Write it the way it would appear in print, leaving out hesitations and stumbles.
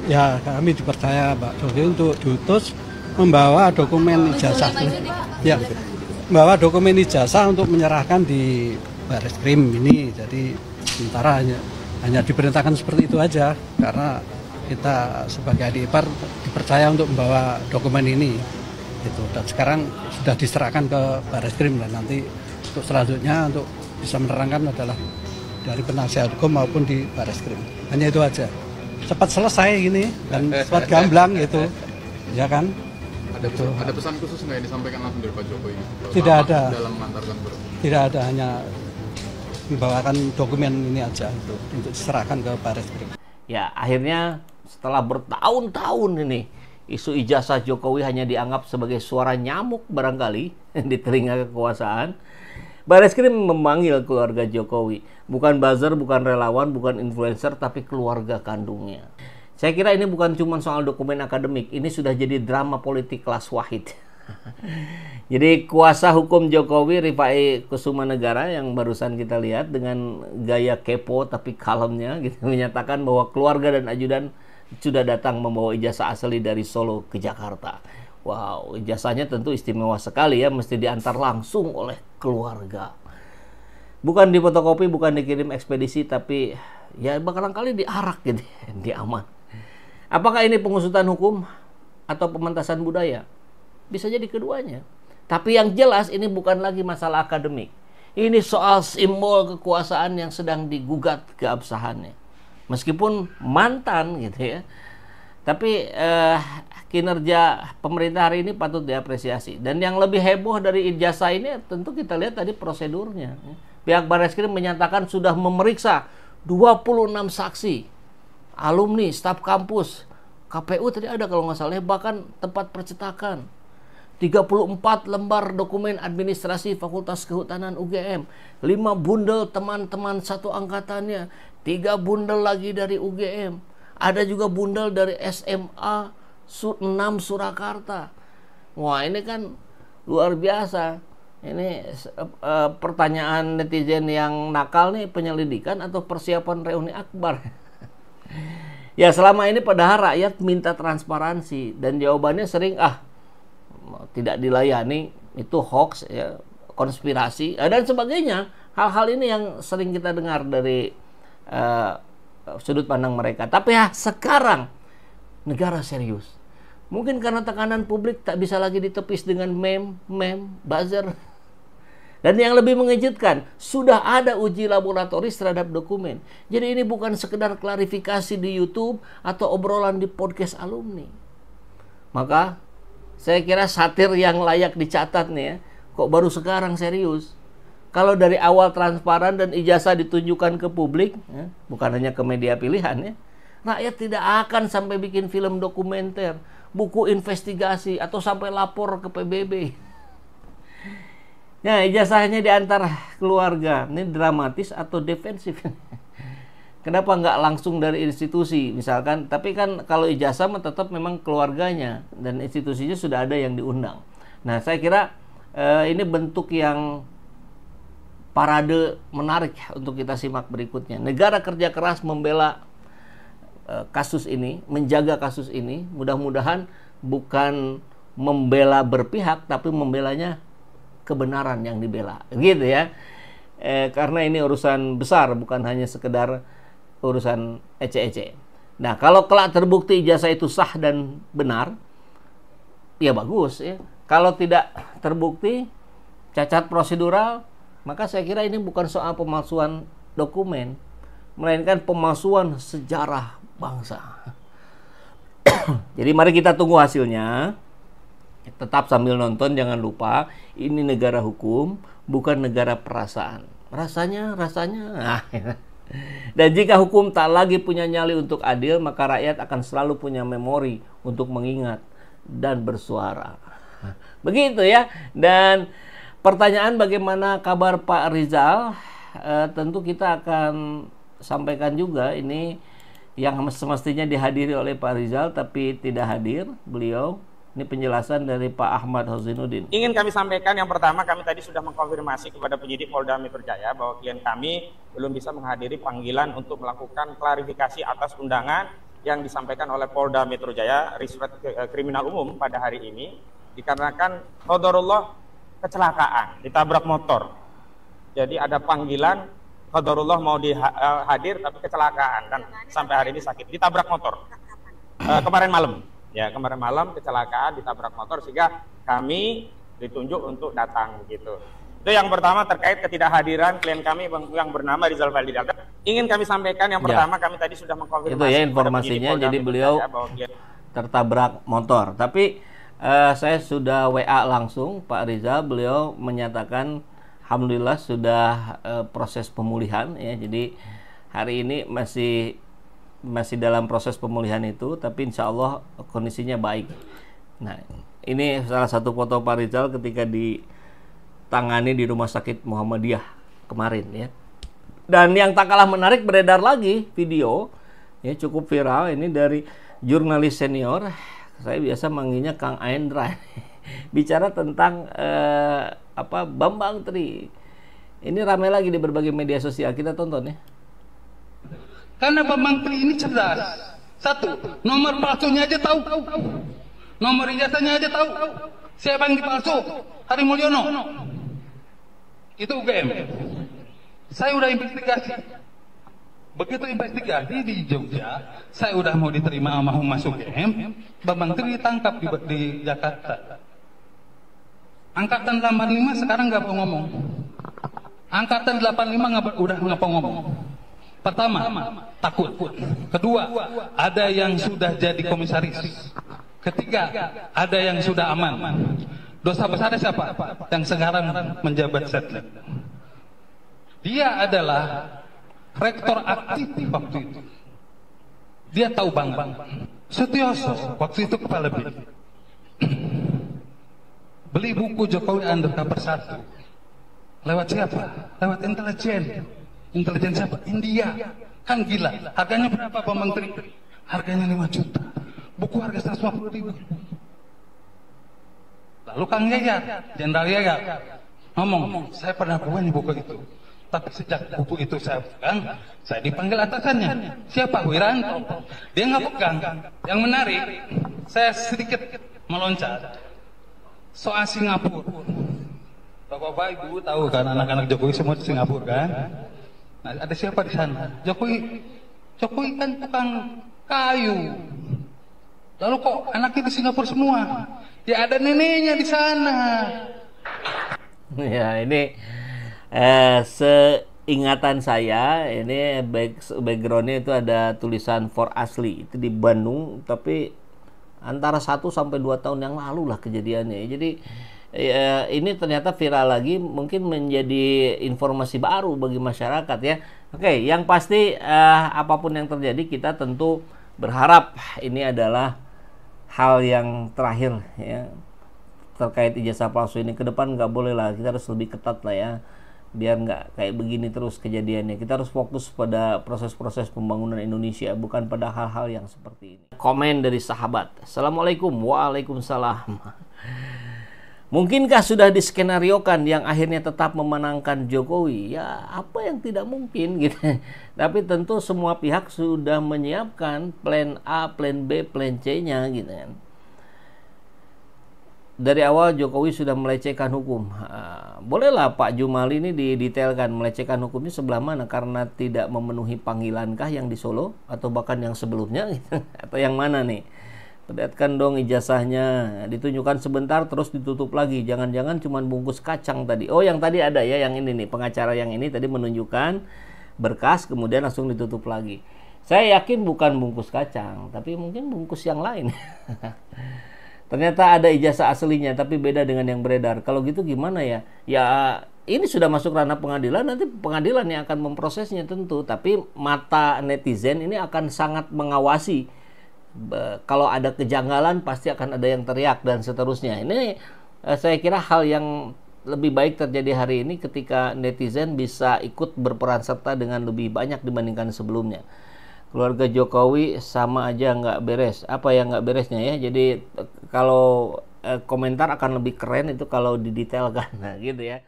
Ya, kami dipercaya Pak Jokowi untuk diutus membawa dokumen ijazah. Ya, membawa dokumen ijazah untuk menyerahkan di Bareskrim ini. Jadi sementara hanya diperintahkan seperti itu aja, karena kita sebagai adik ipar dipercaya untuk membawa dokumen ini. Gitu. Dan sekarang sudah diserahkan ke Bareskrim, dan nanti untuk selanjutnya untuk bisa menerangkan adalah dari penasihat hukum maupun di Bareskrim. Hanya itu aja. Cepat selesai ini dan cepat gamblang gitu, ya kan? Ada pesan khusus nggak yang disampaikan langsung dari Pak Jokowi? Tidak ada. Dalam mengantarkan tidak ada, hanya membawakan dokumen ini aja untuk diserahkan ke Bareskrim. Ya, akhirnya setelah bertahun-tahun ini isu ijazah Jokowi hanya dianggap sebagai suara nyamuk barangkali di telinga kekuasaan. Bareskrim memanggil keluarga Jokowi, bukan buzzer, bukan relawan, bukan influencer, tapi keluarga kandungnya. Saya kira ini bukan cuma soal dokumen akademik, ini sudah jadi drama politik kelas wahid. Jadi kuasa hukum Jokowi, Rifai Kusumanegara, yang barusan kita lihat dengan gaya kepo tapi kalemnya, gitu, menyatakan bahwa keluarga dan ajudan sudah datang membawa ijazah asli dari Solo ke Jakarta. Wow, ijazahnya tentu istimewa sekali ya, mesti diantar langsung oleh keluarga. Bukan difotokopi, bukan dikirim ekspedisi, tapi ya barangkali diarak gitu, diaman. Apakah ini pengusutan hukum atau pementasan budaya? Bisa jadi keduanya. Tapi yang jelas ini bukan lagi masalah akademik. Ini soal simbol kekuasaan yang sedang digugat keabsahannya. Meskipun mantan gitu ya. Tapi kinerja pemerintah hari ini patut diapresiasi. Dan yang lebih heboh dari ijazah ini tentu kita lihat tadi prosedurnya. Pihak Bareskrim menyatakan sudah memeriksa 26 saksi, alumni, staf kampus, KPU tadi ada kalau nggak salah, bahkan tempat percetakan. 34 lembar dokumen administrasi Fakultas Kehutanan UGM, 5 bundel teman-teman satu angkatannya, 3 bundel lagi dari UGM. Ada juga bundel dari SMA 6 Surakarta. Wah, ini kan luar biasa. Ini pertanyaan netizen yang nakal nih, penyelidikan atau persiapan reuni akbar? Ya, selama ini padahal rakyat minta transparansi dan jawabannya sering tidak dilayani, itu hoax ya, konspirasi dan sebagainya. Hal-hal ini yang sering kita dengar dari sudut pandang mereka. Tapi sekarang negara serius. Mungkin karena tekanan publik tak bisa lagi ditepis dengan meme, buzzer. Dan yang lebih mengejutkan, sudah ada uji laboratoris terhadap dokumen. Jadi ini bukan sekedar klarifikasi di YouTube atau obrolan di podcast alumni. Maka saya kira satir yang layak dicatat nih ya. Kok baru sekarang serius? Kalau dari awal transparan dan ijazah ditunjukkan ke publik, ya, bukan hanya ke media pilihan ya, rakyat tidak akan sampai bikin film dokumenter, buku investigasi, atau sampai lapor ke PBB. Nah, ijazahnya diantar keluarga. Ini dramatis atau defensif? Kenapa nggak langsung dari institusi misalkan? Tapi kan kalau ijazah tetap memang keluarganya dan institusinya sudah ada yang diundang. Nah, saya kira ini bentuk yang parade menarik untuk kita simak berikutnya. Negara kerja keras membela kasus ini, menjaga kasus ini. Mudah-mudahan bukan membela berpihak, tapi membelanya kebenaran yang dibela, gitu ya. Karena ini urusan besar, bukan hanya sekedar urusan ece-ece. Nah, kalau kelak terbukti ijazah itu sah dan benar, ya bagus ya. Kalau tidak terbukti cacat prosedural, maka saya kira ini bukan soal pemalsuan dokumen, melainkan pemalsuan sejarah bangsa. Jadi mari kita tunggu hasilnya. Tetap sambil nonton, jangan lupa ini negara hukum, bukan negara perasaan. Rasanya. Dan jika hukum tak lagi punya nyali untuk adil, maka rakyat akan selalu punya memori untuk mengingat dan bersuara. Begitu ya. Dan pertanyaan bagaimana kabar Pak Rizal, tentu kita akan sampaikan juga ini yang semestinya dihadiri oleh Pak Rizal tapi tidak hadir beliau. Ini penjelasan dari Pak Ahmad Husainuddin. Ingin kami sampaikan yang pertama, kami tadi sudah mengkonfirmasi kepada penyidik Polda Metro Jaya bahwa klien kami belum bisa menghadiri panggilan untuk melakukan klarifikasi atas undangan yang disampaikan oleh Polda Metro Jaya, Risret Kriminal Umum pada hari ini, dikarenakan qadarullah kecelakaan, ditabrak motor. Jadi ada panggilan qadarullah mau hadir tapi kecelakaan dan sampai hari ini sakit, ditabrak motor. Kemarin malam, ya kemarin malam kecelakaan ditabrak motor sehingga kami ditunjuk untuk datang begitu. Itu yang pertama terkait ketidakhadiran klien kami yang bernama Rizal Fadli. Ingin kami sampaikan yang pertama kami tadi sudah mengkonfirmasi. Itu ya informasinya, jadi beliau tertabrak motor. Tapi saya sudah WA langsung Pak Rizal, beliau menyatakan alhamdulillah sudah proses pemulihan ya. Jadi hari ini masih dalam proses pemulihan itu, tapi insya Allah kondisinya baik. Nah, ini salah satu foto Pak Rizal ketika ditangani di Rumah Sakit Muhammadiyah kemarin ya. Dan yang tak kalah menarik, beredar lagi video ya, cukup viral ini dari jurnalis senior, saya biasa manggilnya Kang Aendra, bicara tentang Bambang Tri. Ini ramai lagi di berbagai media sosial, kita tonton ya. Karena Bambang Tri ini cerdas. Satu, nomor palsunya aja tahu. Nomor ijazahnya aja tahu. Siapa yang dipalsu? Hari Mulyono. Itu UGM. Saya udah investigasi. Begitu investigasi di Jogja, saya udah mau diterima sama Humas UGM, Bambang Tri ditangkap di Jakarta. Angkatan 85 sekarang nggak mau ngomong. Angkatan 85 udah nggak mau ngomong. Pertama, takut. Kedua, ada yang sudah jadi komisaris. Ketiga, ada yang sudah aman. Dosa besarnya siapa? Yang sekarang menjabat setnek. Dia adalah rektor aktif waktu itu. Dia tahu banget. Sutioso waktu itu kepala BIN. Beli buku Jokowi Undercover 1. Lewat siapa? Lewat intelijen. Intelijen siapa? India. Kan gila. Harganya berapa Pak Menteri? Harganya 5 juta. Buku harga 150.000. Lalu Kang Yayat, Jenderal Yayat, ngomong, saya pernah punya buku itu. Tapi sejak buku itu saya pegang, saya dipanggil atasannya. Siapa? Wiranto. Dia nggak pegang. Yang menarik, saya sedikit meloncat. Soal Singapura. Bapak-bapak, Ibu tahu kan anak-anak Jokowi semua di Singapura kan? Nah, ada siapa di sana? Jokowi kan tukang kayu. Lalu kok anaknya di Singapura semua? Ya ada neneknya di sana. Ya ini seingatan saya, ini backgroundnya itu ada tulisan For Asli, itu di Bandung, tapi antara 1 sampai 2 tahun yang lalu lah kejadiannya. Jadi ini ternyata viral lagi, mungkin menjadi informasi baru bagi masyarakat ya. Oke, yang pasti apapun yang terjadi, kita tentu berharap ini adalah hal yang terakhir ya, terkait ijazah palsu ini. Ke depan nggak boleh lah, kita harus lebih ketat lah ya, biar nggak kayak begini terus kejadiannya. Kita harus fokus pada proses-proses pembangunan Indonesia, bukan pada hal-hal yang seperti ini. Komen dari sahabat. Assalamualaikum. Waalaikumsalam. Mungkinkah sudah diskenariokan yang akhirnya tetap memenangkan Jokowi? Ya, apa yang tidak mungkin gitu. Tapi tentu semua pihak sudah menyiapkan plan A, plan B, plan C-nya gitu kan. Dari awal Jokowi sudah melecehkan hukum. Bolehlah Pak Jumali ini didetailkan melecehkan hukumnya sebelah mana, karena tidak memenuhi panggilankah yang di Solo atau bahkan yang sebelumnya gitu. Atau yang mana nih? Perlihatkan dong ijazahnya, ditunjukkan sebentar terus ditutup lagi. Jangan-jangan cuma bungkus kacang tadi. Oh, yang tadi ada ya, yang ini nih, pengacara yang ini tadi menunjukkan berkas kemudian langsung ditutup lagi. Saya yakin bukan bungkus kacang, tapi mungkin bungkus yang lain. Ternyata ada ijazah aslinya tapi beda dengan yang beredar. Kalau gitu gimana ya? Ya ini sudah masuk ranah pengadilan, nanti pengadilan yang akan memprosesnya tentu. Tapi mata netizen ini akan sangat mengawasi. Kalau ada kejanggalan pasti akan ada yang teriak dan seterusnya. Ini saya kira hal yang lebih baik terjadi hari ini ketika netizen bisa ikut berperan serta dengan lebih banyak dibandingkan sebelumnya. Keluarga Jokowi sama aja nggak beres. Apa yang nggak beresnya ya? Jadi kalau komentar akan lebih keren itu kalau didetailkan, nah, gitu ya.